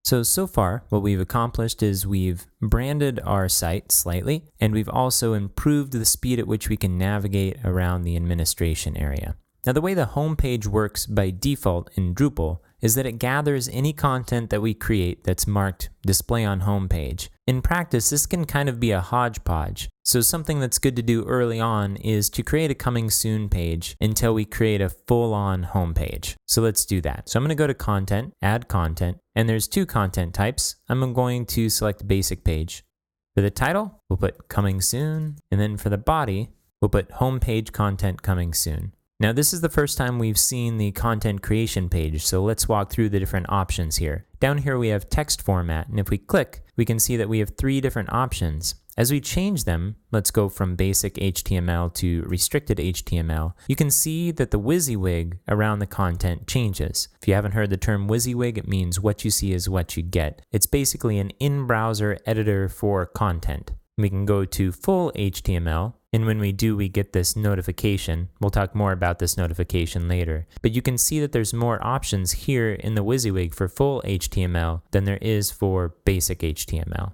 So far, what we've accomplished is we've branded our site slightly, and we've also improved the speed at which we can navigate around the administration area. Now, the way the homepage works by default in Drupal is that it gathers any content that we create that's marked Display on Homepage. In practice, this can kind of be a hodgepodge. So something that's good to do early on is to create a Coming Soon page until we create a full-on homepage. So let's do that. So I'm going to go to Content, Add Content, and there's two content types. I'm going to select Basic Page. For the title, we'll put Coming Soon, and then for the body, we'll put Homepage Content Coming Soon. Now, this is the first time we've seen the content creation page, so let's walk through the different options here. Down here we have text format, and if we click, we can see that we have three different options. As we change them, let's go from basic HTML to restricted HTML. You can see that the WYSIWYG around the content changes. If you haven't heard the term WYSIWYG, it means what you see is what you get. It's basically an in-browser editor for content. We can go to full HTML, and when we do, we get this notification. We'll talk more about this notification later. But you can see that there's more options here in the WYSIWYG for full HTML than there is for basic HTML.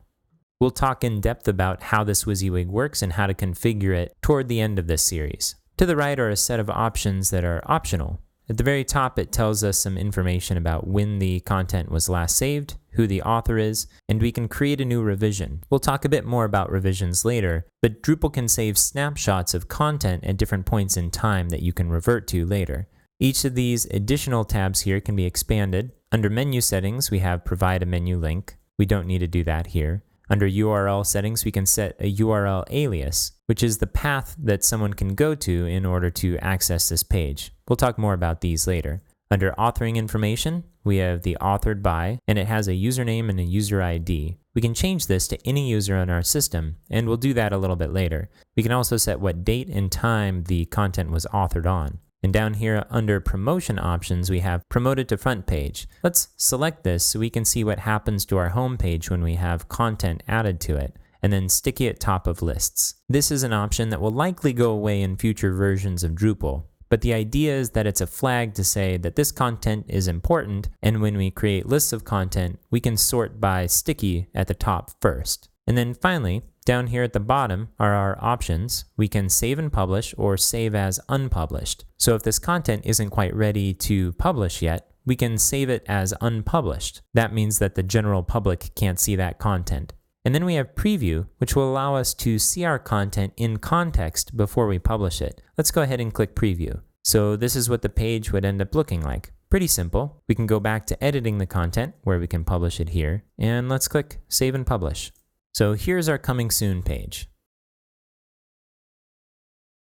We'll talk in depth about how this WYSIWYG works and how to configure it toward the end of this series. To the right are a set of options that are optional. At the very top, it tells us some information about when the content was last saved, who the author is, and we can create a new revision. We'll talk a bit more about revisions later, but Drupal can save snapshots of content at different points in time that you can revert to later. Each of these additional tabs here can be expanded. Under menu settings, we have provide a menu link. We don't need to do that here. Under URL settings, we can set a URL alias, which is the path that someone can go to in order to access this page. We'll talk more about these later. Under authoring information, we have the authored by, and it has a username and a user ID. We can change this to any user on our system, and we'll do that a little bit later. We can also set what date and time the content was authored on. And down here under promotion options, we have promoted to front page. Let's select this so we can see what happens to our home page when we have content added to it, and then sticky at top of lists. This is an option that will likely go away in future versions of Drupal, but the idea is that it's a flag to say that this content is important, and when we create lists of content, we can sort by sticky at the top first. And then finally, down here at the bottom are our options. We can save and publish or save as unpublished. So if this content isn't quite ready to publish yet, we can save it as unpublished. That means that the general public can't see that content. And then we have preview, which will allow us to see our content in context before we publish it. Let's go ahead and click preview. So this is what the page would end up looking like. Pretty simple. We can go back to editing the content where we can publish it here, and let's click save and publish. So here's our Coming Soon page.